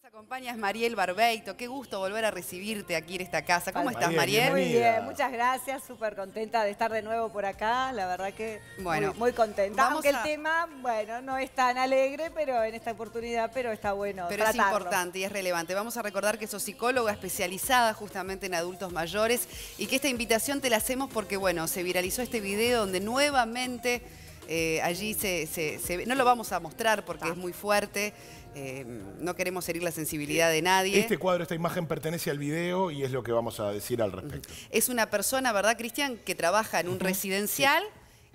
Acompaña es Mariel Barbeito. Qué gusto volver a recibirte aquí en esta casa. ¿Cómo estás, Mariel? Muy bien, muchas gracias. Súper contenta de estar de nuevo por acá. La verdad que muy contenta. Aunque el tema, bueno, no es tan alegre, pero en esta oportunidad, pero está bueno Pero tratarlo. es importante y es relevante. Vamos a recordar que sos psicóloga especializada justamente en adultos mayores y que esta invitación te la hacemos porque, bueno, se viralizó este video donde nuevamente allí no lo vamos a mostrar porque es muy fuerte. No queremos herir la sensibilidad de nadie. Este cuadro, esta imagen pertenece al video y es lo que vamos a decir al respecto. Es una persona, ¿verdad, Cristian?, que trabaja en un residencial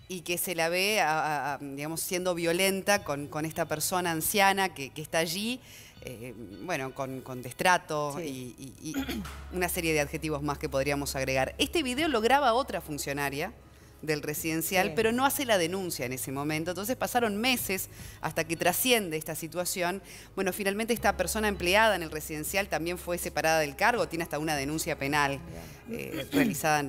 y que se la ve, digamos, siendo violenta con esta persona anciana que está allí, bueno, con destrato y una serie de adjetivos más que podríamos agregar. Este video lo graba otra funcionaria del residencial, pero no hace la denuncia en ese momento. Entonces pasaron meses hasta que trasciende esta situación. Bueno, finalmente esta persona empleada en el residencial también fue separada del cargo, tiene hasta una denuncia penal realizada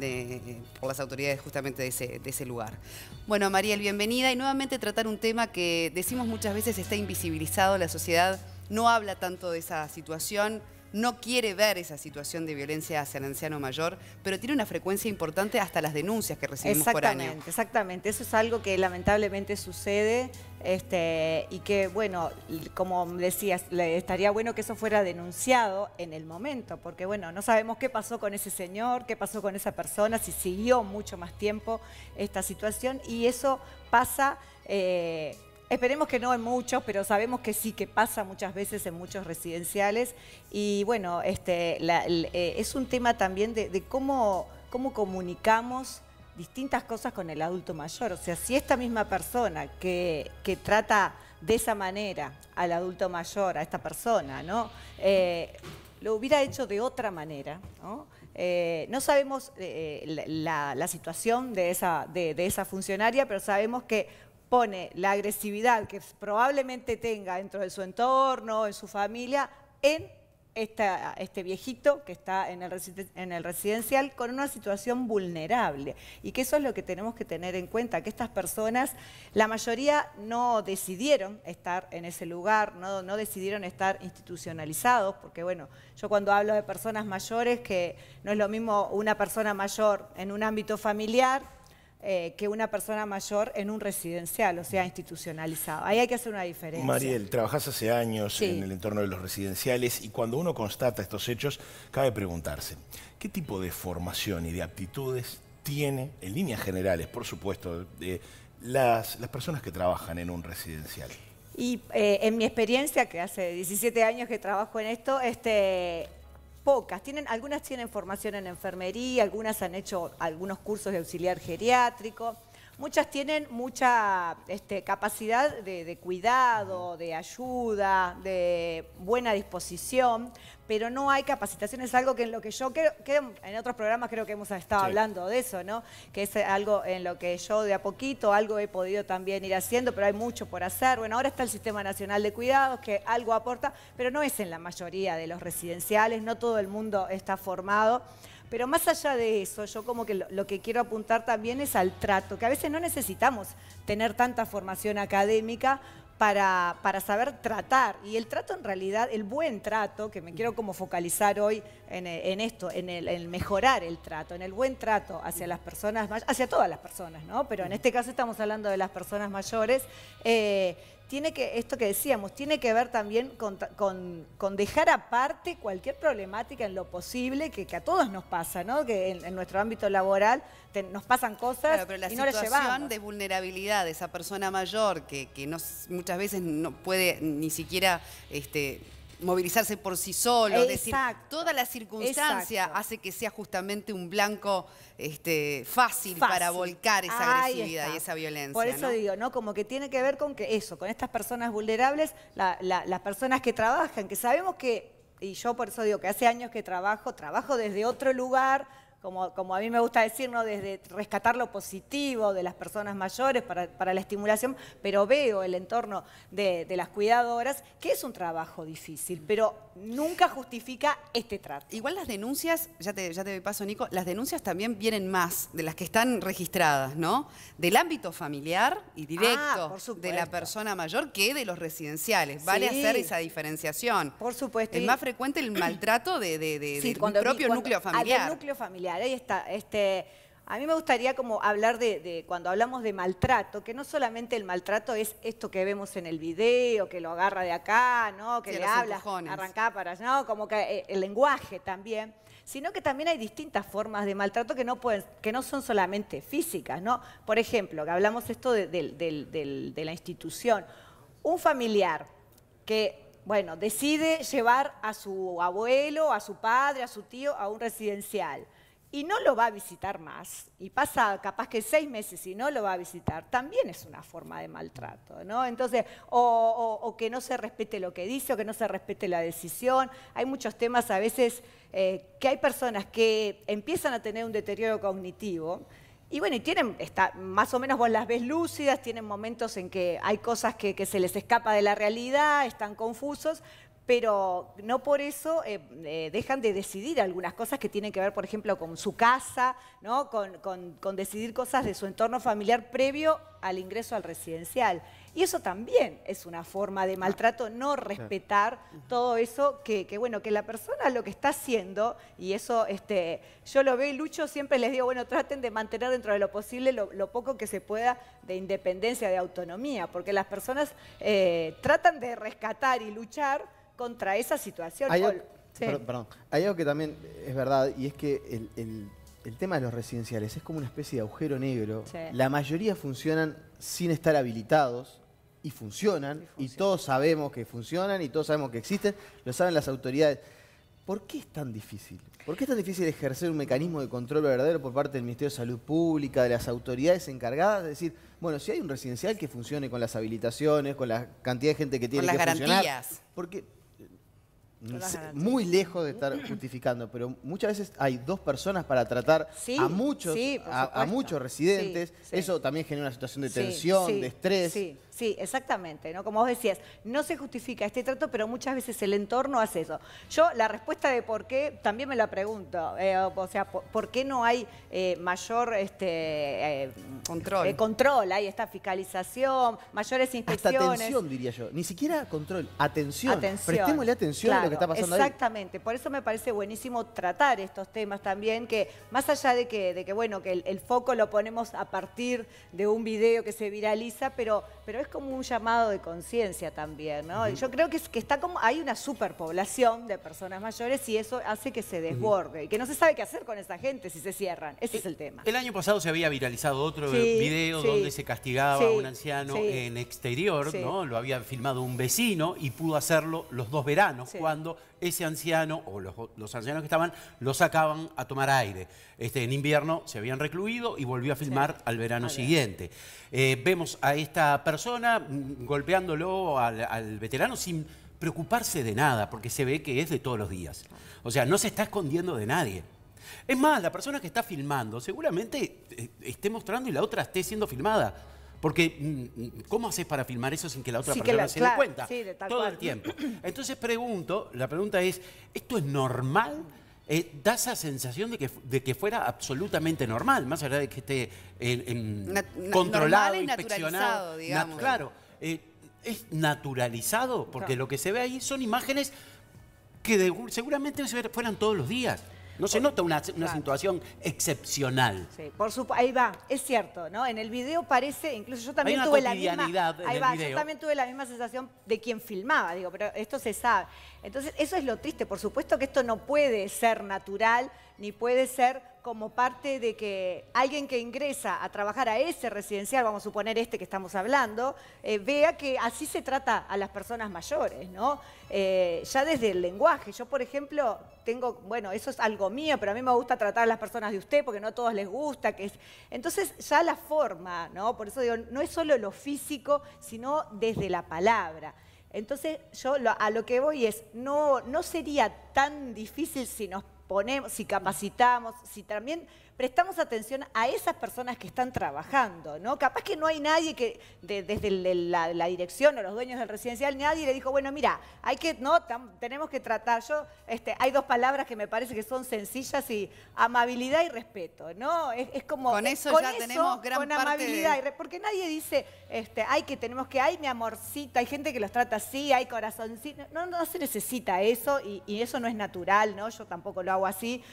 por las autoridades justamente de ese lugar. Bueno, Mariel, bienvenida y nuevamente tratar un tema que decimos muchas veces está invisibilizado, la sociedad no habla tanto de esa situación, no quiere ver esa situación de violencia hacia el anciano mayor, pero tiene una frecuencia importante hasta las denuncias que recibimos por año. Exactamente. Eso es algo que lamentablemente sucede y que, bueno, como decías, estaría bueno que eso fuera denunciado en el momento, porque, bueno, no sabemos qué pasó con ese señor, qué pasó con esa persona, si siguió mucho más tiempo esta situación y eso pasa... Esperemos que no en muchos, pero sabemos que sí, que pasa muchas veces en muchos residenciales. Y bueno, es un tema también de cómo comunicamos distintas cosas con el adulto mayor. O sea, si esta misma persona que trata de esa manera al adulto mayor, a esta persona, ¿no? Lo hubiera hecho de otra manera, ¿no? No sabemos la situación de esa funcionaria, pero sabemos que pone la agresividad que probablemente tenga dentro de su entorno, en su familia, en este viejito que está en el residencial con una situación vulnerable. Y que eso es lo que tenemos que tener en cuenta, que estas personas, la mayoría no decidieron estar en ese lugar, no decidieron estar institucionalizados, porque bueno, yo cuando hablo de personas mayores, que no es lo mismo una persona mayor en un ámbito familiar, que una persona mayor en un residencial, o sea, institucionalizado. Ahí hay que hacer una diferencia. Mariel, trabajás hace años en el entorno de los residenciales y cuando uno constata estos hechos, cabe preguntarse, ¿qué tipo de formación y de aptitudes tiene, en líneas generales, por supuesto, las personas que trabajan en un residencial? Y en mi experiencia, que hace 17 años que trabajo en esto, pocas. Algunas tienen formación en enfermería, algunas han hecho algunos cursos de auxiliar geriátrico. Muchas tienen mucha capacidad de cuidado, de ayuda, de buena disposición, pero no hay capacitación. Es algo que en lo que yo creo, en otros programas creo que hemos estado hablando de eso, ¿no? Que es algo en lo que yo de a poquito, algo he podido también ir haciendo, pero hay mucho por hacer. Bueno, ahora está el Sistema Nacional de Cuidados, que algo aporta, pero no es en la mayoría de los residenciales, no todo el mundo está formado. Pero más allá de eso, yo como que lo que quiero apuntar también es al trato, que a veces no necesitamos tener tanta formación académica para saber tratar. Y el trato en realidad, el buen trato, que me quiero como focalizar hoy en esto, en mejorar el trato, en el buen trato hacia las personas, hacia todas las personas, ¿no? Pero en este caso estamos hablando de las personas mayores. Esto que decíamos, tiene que ver también con dejar aparte cualquier problemática en lo posible, que a todos nos pasa, ¿no? Que en nuestro ámbito laboral nos pasan cosas pero la y no las llevamos. situación de vulnerabilidad de esa persona mayor que muchas veces no puede ni siquiera movilizarse por sí solo, es decir, toda la circunstancia hace que sea justamente un blanco fácil para volcar esa agresividad y esa violencia. Por eso digo, ¿no? Como que tiene que ver con con estas personas vulnerables, las personas que trabajan, que sabemos que, y yo por eso digo que hace años que trabajo desde otro lugar, como a mí me gusta decir, ¿no? Desde rescatar lo positivo de las personas mayores para la estimulación, pero veo el entorno de las cuidadoras, que es un trabajo difícil, pero nunca justifica este trato. Igual las denuncias, ya te doy paso, Nico, las denuncias también vienen más de las que están registradas, ¿no? Del ámbito familiar y directo de la persona mayor que de los residenciales. Vale hacer esa diferenciación. Por supuesto. Es más frecuente el maltrato del propio núcleo familiar. Del núcleo familiar. Ahí está. A mí me gustaría como hablar cuando hablamos de maltrato, que no solamente el maltrato es esto que vemos en el video, que lo agarra de acá, ¿no? Que le habla, arrancá para allá, ¿no? Como que el lenguaje también, sino que también hay distintas formas de maltrato que no son solamente físicas, ¿no? Por ejemplo, que hablamos esto de la institución. Un familiar que, bueno, decide llevar a su abuelo, a su padre, a su tío a un residencial y no lo va a visitar más, y pasa capaz que 6 meses y no lo va a visitar, también es una forma de maltrato, ¿no? Entonces, o que no se respete lo que dice, o que no se respete la decisión. Hay muchos temas a veces que hay personas que empiezan a tener un deterioro cognitivo, y bueno, y más o menos vos las ves lúcidas, tienen momentos en que hay cosas que se les escapa de la realidad, están confusos, pero no por eso dejan de decidir algunas cosas que tienen que ver, por ejemplo, con su casa, ¿no? Con decidir cosas de su entorno familiar previo al ingreso al residencial. Y eso también es una forma de maltrato, no respetar todo eso bueno, que la persona lo que está haciendo, y eso yo lo veo y Lucho, siempre les digo, bueno, traten de mantener dentro de lo posible lo poco que se pueda de independencia, de autonomía, porque las personas tratan de rescatar y luchar contra esa situación. Perdón, hay algo que también es verdad, y es que el tema de los residenciales es como una especie de agujero negro. Sí. La mayoría funcionan sin estar habilitados y funcionan, y todos sabemos que funcionan y todos sabemos que existen, lo saben las autoridades. ¿Por qué es tan difícil? ¿Por qué es tan difícil ejercer un mecanismo de control verdadero por parte del Ministerio de Salud Pública, de las autoridades encargadas? Es decir, bueno, si hay un residencial que funcione con las habilitaciones, con la cantidad de gente que tiene que funcionar. Con las garantías. Porque muy lejos de estar justificando, pero muchas veces hay 2 personas para tratar a muchos residentes. Eso también genera una situación de tensión, de estrés. Sí, exactamente, ¿no? Como vos decías, no se justifica este trato, pero muchas veces el entorno hace eso. Yo la respuesta de por qué también me la pregunto, o sea, ¿por qué no hay mayor control? Hay esta fiscalización, mayores inspecciones. Hasta atención, diría yo. Ni siquiera control, atención. Prestémosle atención a lo que está pasando ahí. Exactamente, por eso me parece buenísimo tratar estos temas también, que más allá de que bueno, que el foco lo ponemos a partir de un video que se viraliza, pero es como un llamado de conciencia también, ¿no? Yo creo que hay una superpoblación de personas mayores y eso hace que se desborde y que no se sabe qué hacer con esa gente si se cierran. Ese es el tema. El año pasado se había viralizado otro video donde se castigaba a un anciano en exterior, ¿no? Lo había filmado un vecino y pudo hacerlo los 2 veranos cuando ese anciano o los ancianos que estaban lo sacaban a tomar aire. En invierno se habían recluido y volvió a filmar al verano siguiente. Vemos a esta persona golpeándolo al veterano sin preocuparse de nada, porque se ve que es de todos los días. O sea, no se está escondiendo de nadie. Es más, la persona que está filmando seguramente esté mostrando y la otra esté siendo filmada. Porque, ¿cómo haces para filmar eso sin que la otra persona se dé cuenta? Todo el tiempo. Entonces la pregunta es, ¿esto es normal? Da esa sensación de que fuera absolutamente normal, más allá de que esté controlado, y inspeccionado. Digamos. Claro, es naturalizado, porque lo que se ve ahí son imágenes que seguramente fueran todos los días. No se nota una situación excepcional. Sí, por supuesto, ahí va, es cierto, ¿no? En el video parece, incluso yo también tuve la misma. Yo también tuve la misma sensación de quien filmaba, digo, pero esto se sabe. Entonces, eso es lo triste. Por supuesto que esto no puede ser natural, ni puede ser como parte de que alguien que ingresa a trabajar a ese residencial, vamos a suponer que estamos hablando, vea que así se trata a las personas mayores, ¿no? Ya desde el lenguaje. Yo, por ejemplo, bueno, eso es algo mío, pero a mí me gusta tratar a las personas de usted porque no a todos les gusta. Entonces, ya la forma, ¿no? Por eso digo, no es solo lo físico, sino desde la palabra. Entonces, yo a lo que voy es, no sería tan difícil si nos ponemos, si capacitamos, si también prestamos atención a esas personas que están trabajando, ¿no? Capaz que no hay nadie que, desde la dirección o los dueños del residencial, nadie le dijo, bueno, mira, tenemos que tratar, hay dos palabras que me parece que son sencillas y amabilidad y respeto, ¿no? Es como... Con eso ya tenemos gran parte amabilidad porque nadie dice, hay mi amorcito, hay gente que los trata así, hay corazoncito, no se necesita eso y eso no es natural, ¿no? Yo tampoco lo hago así,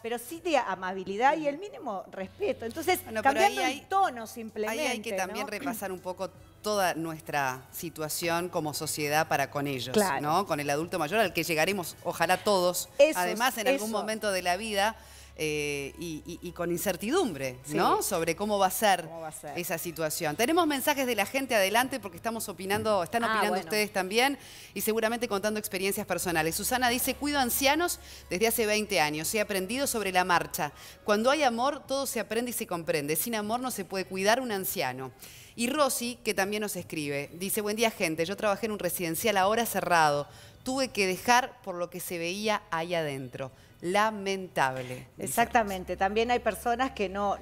pero sí de amabilidad y el mínimo respeto. Entonces, cambiando el tono simplemente. Ahí hay que también repasar un poco toda nuestra situación como sociedad para con ellos, claro, ¿no? Con el adulto mayor al que llegaremos, ojalá todos, además en algún momento de la vida, y con incertidumbre, ¿no? Sobre cómo va a ser esa situación. Tenemos mensajes de la gente, adelante, porque están opinando ustedes también y seguramente contando experiencias personales. Susana dice, cuido ancianos desde hace 20 años, he aprendido sobre la marcha. Cuando hay amor, todo se aprende y se comprende. Sin amor no se puede cuidar un anciano. Y Rosy, que también nos escribe, dice, buen día gente, yo trabajé en un residencial ahora cerrado. Tuve que dejar por lo que se veía ahí adentro. Lamentable. Exactamente. También hay personas que no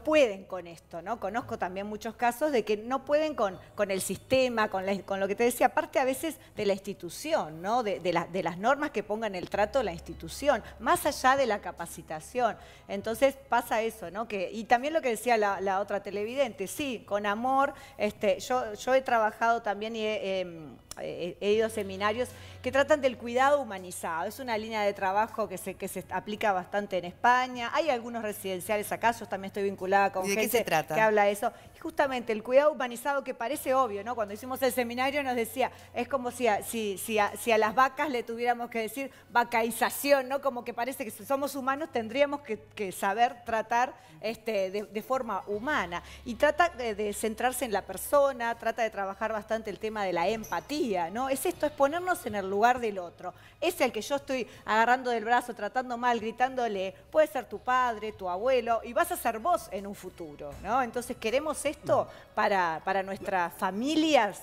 pueden con esto, ¿no? Conozco también muchos casos de que no pueden con el sistema, con lo que te decía, aparte a veces de la institución, ¿no? De las normas que pongan el trato la institución, más allá de la capacitación. Entonces pasa eso, ¿no? Y también lo que decía la otra televidente, sí, con amor. Yo he trabajado también y he ido a seminarios que tratan del cuidado humanizado. Es una línea de trabajo que se aplica bastante en España. Hay algunos residenciales acá, yo también estoy vinculada con gente que habla de eso. Y justamente el cuidado humanizado, que parece obvio, ¿no? Cuando hicimos el seminario nos decía, es como si a las vacas le tuviéramos que decir vacaización, ¿no? Como que parece que si somos humanos tendríamos que saber tratar de forma humana. Y trata de centrarse en la persona, trata de trabajar bastante el tema de la empatía, ¿no? Es ponernos en el lugar del otro. Ese al que yo estoy agarrando del brazo, tratando mal, gritándole, puede ser tu padre, tu abuelo, y vas a ser vos en un futuro, ¿no? Entonces, ¿queremos esto para nuestras familias?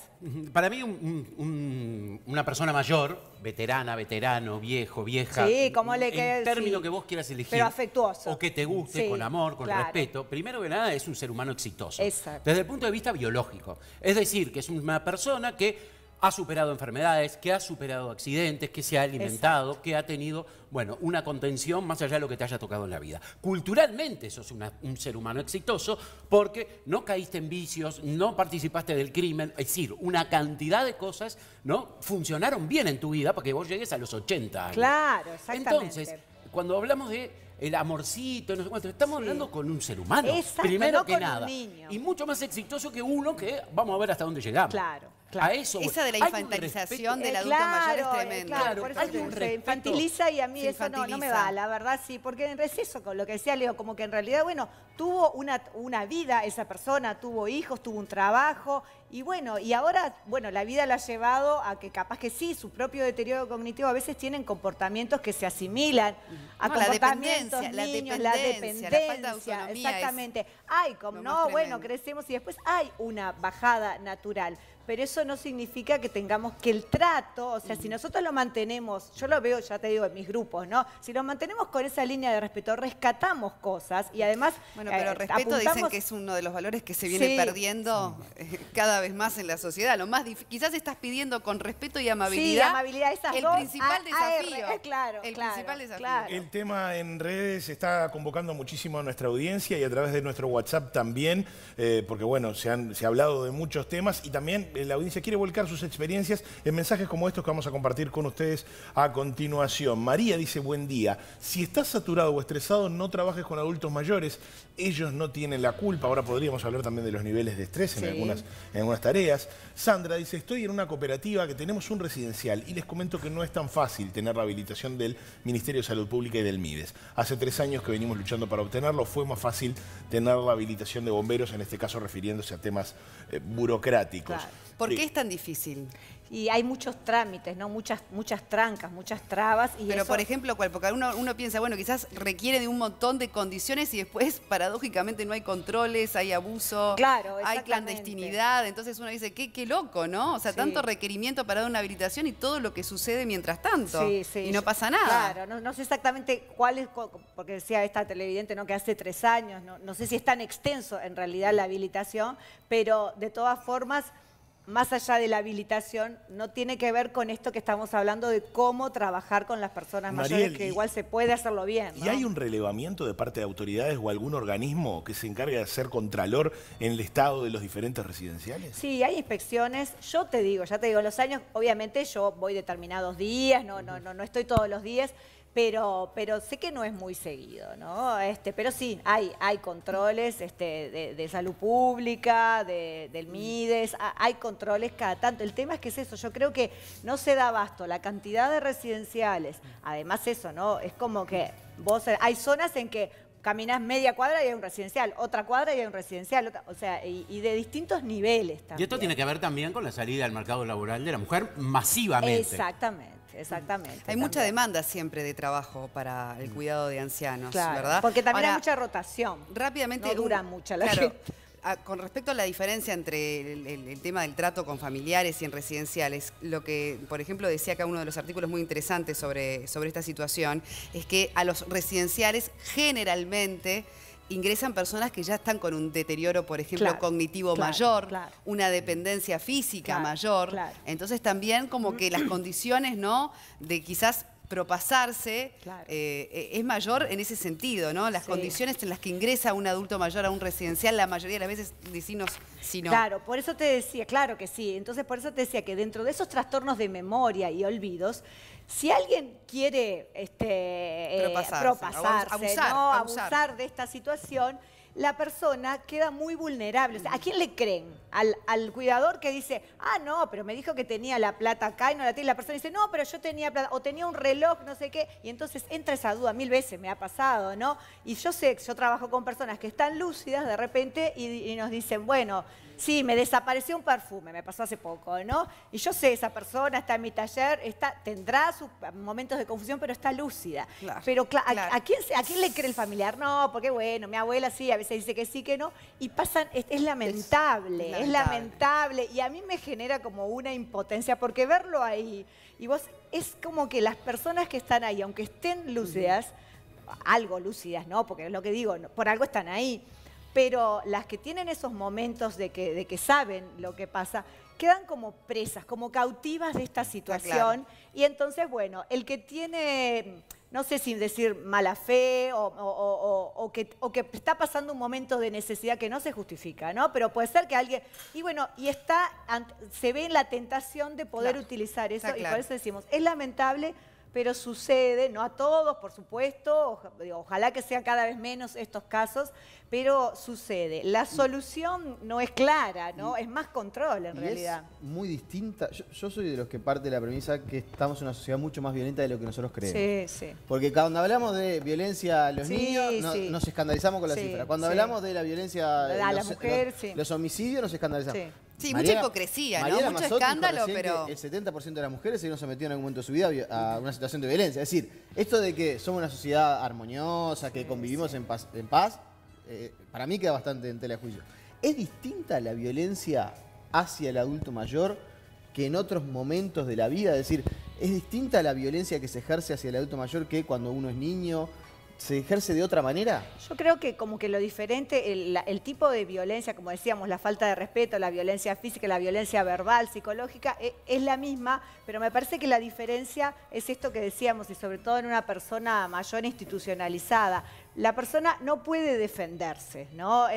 Para mí, una persona mayor, veterana, veterano, viejo, vieja, sí, como el término que vos quieras elegir, pero afectuoso, o que te guste, con amor, con respeto, primero que nada es un ser humano exitoso. Exacto. Desde el punto de vista biológico. Es decir, que es una persona que ha superado enfermedades, que ha superado accidentes, que se ha alimentado, que ha tenido, bueno, una contención más allá de lo que te haya tocado en la vida. Culturalmente sos un ser humano exitoso porque no caíste en vicios, no participaste del crimen, es decir, una cantidad de cosas, ¿no? Funcionaron bien en tu vida para que vos llegues a los 80 años. Claro, exactamente. Entonces, cuando hablamos de el amorcito, no sé cuánto, estamos hablando con un ser humano, exacto, primero no que con nada. Un niño. Y mucho más exitoso que uno que vamos a ver hasta dónde llegamos. Claro. Claro. A eso, esa de la infantilización del adulto mayor es tremenda. Claro, por eso se infantiliza y a mí eso no me va, la verdad sí, porque es eso, con lo que decía Leo, como que en realidad, bueno, tuvo una vida esa persona, tuvo hijos, tuvo un trabajo y bueno, y ahora, bueno, la vida la ha llevado a que capaz que sí, su propio deterioro cognitivo a veces tienen comportamientos que se asimilan a comportamientos niños, la dependencia, la falta de autonomía. Exactamente. Hay, como no, bueno, crecemos y después hay una bajada natural. Pero eso no significa que tengamos que el trato, o sea, si nosotros lo mantenemos, yo lo veo, ya te digo, en mis grupos, ¿no? Si lo mantenemos con esa línea de respeto, rescatamos cosas y además bueno, pero respeto dicen que es uno de los valores que se viene perdiendo cada vez más en la sociedad. Lo más quizás estás pidiendo con respeto y amabilidad. Sí, amabilidad, esas el dos. principal desafío. Claro, el principal desafío. Claro. El tema en redes está convocando muchísimo a nuestra audiencia y a través de nuestro WhatsApp también, porque bueno, se ha hablado de muchos temas y también la audiencia quiere volcar sus experiencias en mensajes como estos que vamos a compartir con ustedes a continuación. María dice, buen día, si estás saturado o estresado, no trabajes con adultos mayores, ellos no tienen la culpa. Ahora podríamos hablar también de los niveles de estrés en algunas tareas. Sandra dice, estoy en una cooperativa que tenemos un residencial y les comento que no es tan fácil tener la habilitación del Ministerio de Salud Pública y del MIDES. Hace 3 años que venimos luchando para obtenerlo, fue más fácil tener la habilitación de bomberos, en este caso refiriéndose a temas burocráticos. Claro. ¿Por qué es tan difícil? Y hay muchos trámites, ¿no? Muchas trancas, muchas trabas. Y pero, eso... por ejemplo, ¿cuál? Porque uno piensa, bueno, quizás requiere de un montón de condiciones y después, paradójicamente, no hay controles, hay abuso, claro, hay clandestinidad. Entonces uno dice, qué loco, ¿no? O sea, tanto requerimiento para dar una habilitación y todo lo que sucede mientras tanto. Y no pasa nada. Claro, no sé exactamente cuál es, porque decía esta televidente, ¿no? Que hace 3 años, no sé si es tan extenso en realidad la habilitación, pero de todas formas... Más allá de la habilitación, no tiene que ver con esto que estamos hablando de cómo trabajar con las personas mayores, que igual se puede hacerlo bien, ¿no? ¿Y hay un relevamiento de parte de autoridades o algún organismo que se encargue de hacer contralor en el estado de los diferentes residenciales? Sí, hay inspecciones. Yo te digo, ya te digo, los años, obviamente yo voy determinados días, no estoy todos los días, pero sé que no es muy seguido, ¿no? Pero sí, hay controles de salud pública, del MIDES, hay controles cada tanto. El tema es que es eso, yo creo que no se da abasto la cantidad de residenciales. Además eso, ¿no? Es como que hay zonas en que caminas media cuadra y hay un residencial, otra cuadra y hay un residencial, o sea, y de distintos niveles también. Y esto tiene que ver también con la salida al mercado laboral de la mujer masivamente. Exactamente. Hay mucha demanda siempre de trabajo para el cuidado de ancianos, ¿verdad? Porque también hay mucha rotación. Rápidamente. No dura mucho la gente. Con respecto a la diferencia entre el tema del trato con familiares y en residenciales, lo que, por ejemplo, decía acá uno de los artículos muy interesantes sobre esta situación, es que a los residenciales generalmente ingresan personas que ya están con un deterioro, por ejemplo, cognitivo mayor, una dependencia física mayor. Entonces también como que las condiciones, ¿no?, de quizás propasarse es mayor en ese sentido, ¿no? Las condiciones en las que ingresa un adulto mayor a un residencial, la mayoría de las veces decimos si no. Claro, por eso te decía, claro que sí. Entonces por eso te decía que dentro de esos trastornos de memoria y olvidos, si alguien quiere abusar de esta situación, la persona queda muy vulnerable. O sea, ¿a quién le creen? Al cuidador que dice, no, pero me dijo que tenía la plata acá y no la tiene. La persona dice, no, pero yo tenía plata, o tenía un reloj, no sé qué. Y entonces entra esa duda, 1000 veces me ha pasado, ¿no? Y yo trabajo con personas que están lúcidas de repente y nos dicen, bueno, sí, me desapareció un perfume, me pasó hace poco, ¿no? Y yo sé, esa persona está en mi taller, tendrá sus momentos de confusión, pero está lúcida. Pero ¿a quién le cree el familiar? No, porque bueno, mi abuela sí, a veces dice que sí, que no. Y pasan, es lamentable, es lamentable. Y a mí me genera como una impotencia, porque verlo ahí, y es como que las personas que están ahí, aunque estén lúcidas, algo lúcidas, ¿no? Porque es lo que digo, por algo están ahí. Pero las que tienen esos momentos de que saben lo que pasa, quedan como presas, como cautivas de esta situación. Y entonces, bueno, el que tiene, no sé si decir mala fe o que está pasando un momento de necesidad que no se justifica, ¿no? Pero puede ser que alguien, y bueno, se ve en la tentación de poder utilizar eso, y por eso decimos, es lamentable, pero sucede, no a todos, por supuesto, ojalá que sean cada vez menos estos casos, pero sucede. La solución no es clara, ¿no? Es más control en realidad. Es muy distinta. Yo soy de los que parte de la premisa que estamos en una sociedad mucho más violenta de lo que nosotros creemos. Sí. Porque cuando hablamos de violencia a los niños, nos escandalizamos con la cifra. Cuando hablamos de la violencia a la mujer, los homicidios, nos escandalizamos. Sí, mucha hipocresía, ¿no? Mucho escándalo, pero... El 70% de las mujeres se vieron sometidas en algún momento de su vida a una situación de violencia. Es decir, esto de que somos una sociedad armoniosa, que convivimos en paz, para mí queda bastante en tela de juicio. ¿Es distinta la violencia hacia el adulto mayor que en otros momentos de la vida? Es decir, ¿es distinta la violencia que se ejerce hacia el adulto mayor que cuando uno es niño? ¿Se ejerce de otra manera? Yo creo que como que lo diferente, el tipo de violencia, como decíamos, la falta de respeto, la violencia física, la violencia verbal, psicológica, es la misma, pero me parece que la diferencia es esto que decíamos, y sobre todo en una persona mayor institucionalizada. La persona no puede defenderse, ¿no?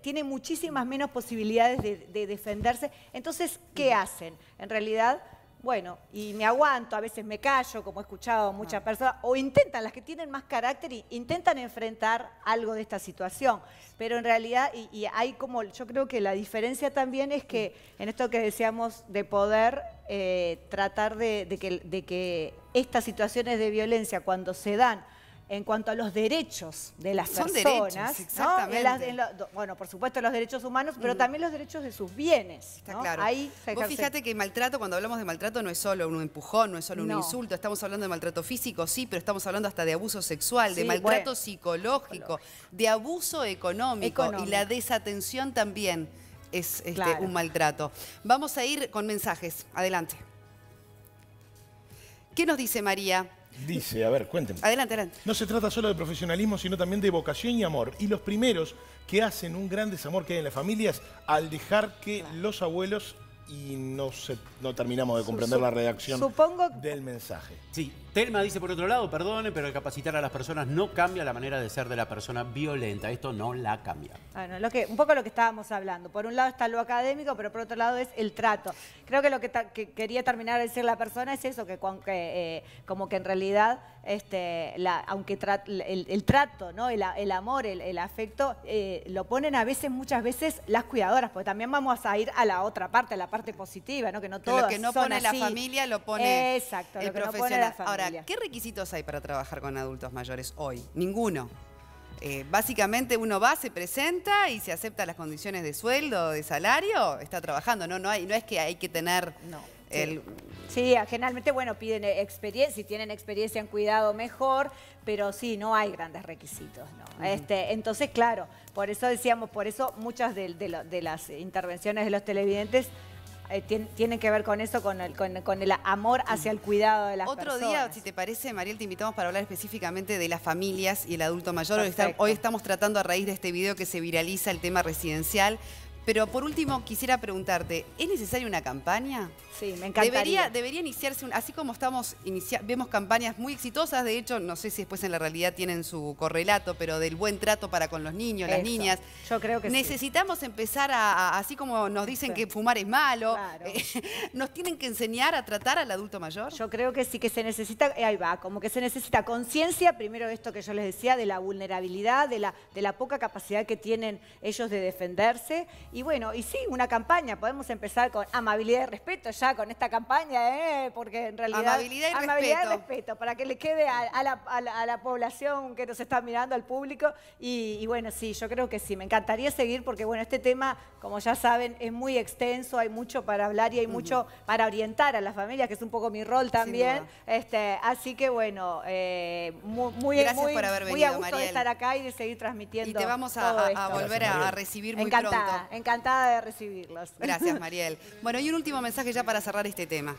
Tiene muchísimas menos posibilidades de defenderse. Entonces, ¿qué hacen? En realidad... Bueno, y me aguanto, a veces me callo, como he escuchado a muchas personas, o intentan, las que tienen más carácter, intentan enfrentar algo de esta situación. Pero en realidad, y hay como, yo creo que la diferencia también es que en esto que decíamos de poder tratar de que estas situaciones de violencia, cuando se dan, en cuanto a los derechos de las Son personas, derechos, exactamente. ¿no? Bueno, por supuesto los derechos humanos, pero también los derechos de sus bienes. Está ¿no? claro. Ahí se Vos ejerce. fíjate que maltrato, cuando hablamos de maltrato, no es solo un empujón, no es solo un insulto. Estamos hablando de maltrato físico, sí, pero estamos hablando hasta de abuso sexual, de maltrato psicológico, de abuso económico. Y la desatención también es un maltrato. Vamos a ir con mensajes. Adelante. ¿Qué nos dice María? Dice, a ver, cuéntenme. Adelante, adelante. No se trata solo de profesionalismo, sino también de vocación y amor. Y los primeros que hacen un gran desamor que hay en las familias al dejar que los abuelos, y no terminamos de comprender la redacción del mensaje. Sí, Telma dice por otro lado, perdone, pero el capacitar a las personas no cambia la manera de ser de la persona violenta. Esto no la cambia. Bueno, un poco lo que estábamos hablando. Por un lado está lo académico, pero por otro lado es el trato. Creo que lo que quería terminar de decir la persona es eso, que como que en realidad, aunque el trato, ¿no? el amor, el afecto, lo ponen muchas veces las cuidadoras, porque también vamos a ir a la otra parte, a la parte positiva, ¿no? Que no todas lo que no son pone así. La familia lo pone Exacto, el lo que no profesional. pone la familia. Ahora, ¿qué requisitos hay para trabajar con adultos mayores hoy? Ninguno. Básicamente uno va, se presenta y se acepta las condiciones de sueldo, de salario, está trabajando. No es que hay que tener Sí, generalmente, bueno, piden experiencia, si tienen experiencia en cuidado mejor, pero sí, no hay grandes requisitos, ¿no? Entonces, claro, por eso decíamos, muchas de las intervenciones de los televidentes tienen que ver con eso, con el amor hacia el cuidado de las personas. Otro día, si te parece, Mariel, te invitamos para hablar específicamente de las familias y el adulto mayor. Hoy estamos tratando a raíz de este video que se viraliza el tema residencial. Pero por último, quisiera preguntarte, ¿es necesaria una campaña? Sí, me encantaría. Debería iniciarse, así como vemos campañas muy exitosas, de hecho, no sé si después en la realidad tienen su correlato, pero del buen trato para con los niños, las niñas. Yo creo que necesitamos empezar así como nos dicen que fumar es malo, ¿nos tienen que enseñar a tratar al adulto mayor? Yo creo que sí, que se necesita, ahí va, como que se necesita conciencia, primero de esto que yo les decía, de la vulnerabilidad, de la poca capacidad que tienen ellos de defenderse. Y bueno, y sí, una campaña, podemos empezar con amabilidad y respeto ya con esta campaña, porque en realidad... Amabilidad y respeto, para que le quede a la población que nos está mirando, al público. Y bueno, sí, yo creo que sí, me encantaría seguir porque bueno, este tema, como ya saben, es muy extenso, hay mucho para hablar y hay mucho para orientar a las familias, que es un poco mi rol también. Así que bueno, gracias por haber venido, muy a gusto Mariel, de estar acá y de seguir transmitiendo. Y te vamos a volver a recibir muy pronto. Encantada de recibirlos. Gracias, Mariel. Bueno, y un último mensaje ya para cerrar este tema.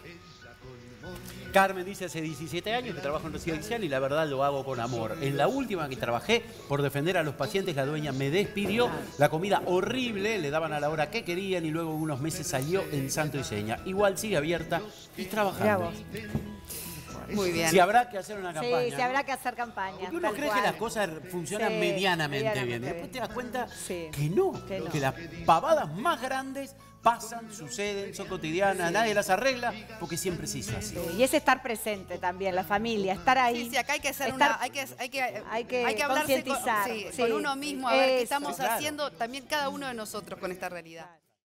Carmen dice, hace 17 años que trabajo en residencial y la verdad lo hago con amor. En la última que trabajé, por defender a los pacientes, la dueña me despidió. La comida horrible, le daban a la hora que querían y luego unos meses salió en santo y seña. Igual sigue abierta y trabajando. Muy bien. Si habrá que hacer una campaña. Sí, si habrá que hacer campaña. Porque uno cree que las cosas funcionan medianamente bien. Después te das cuenta que no. Que las pavadas más grandes pasan, suceden, son cotidianas, nadie las arregla, porque siempre se hizo así. Y es estar presente también, la familia, estar ahí. Sí, acá hay que hacer hay que hablarse con uno mismo, a ver qué estamos haciendo también cada uno de nosotros con esta realidad.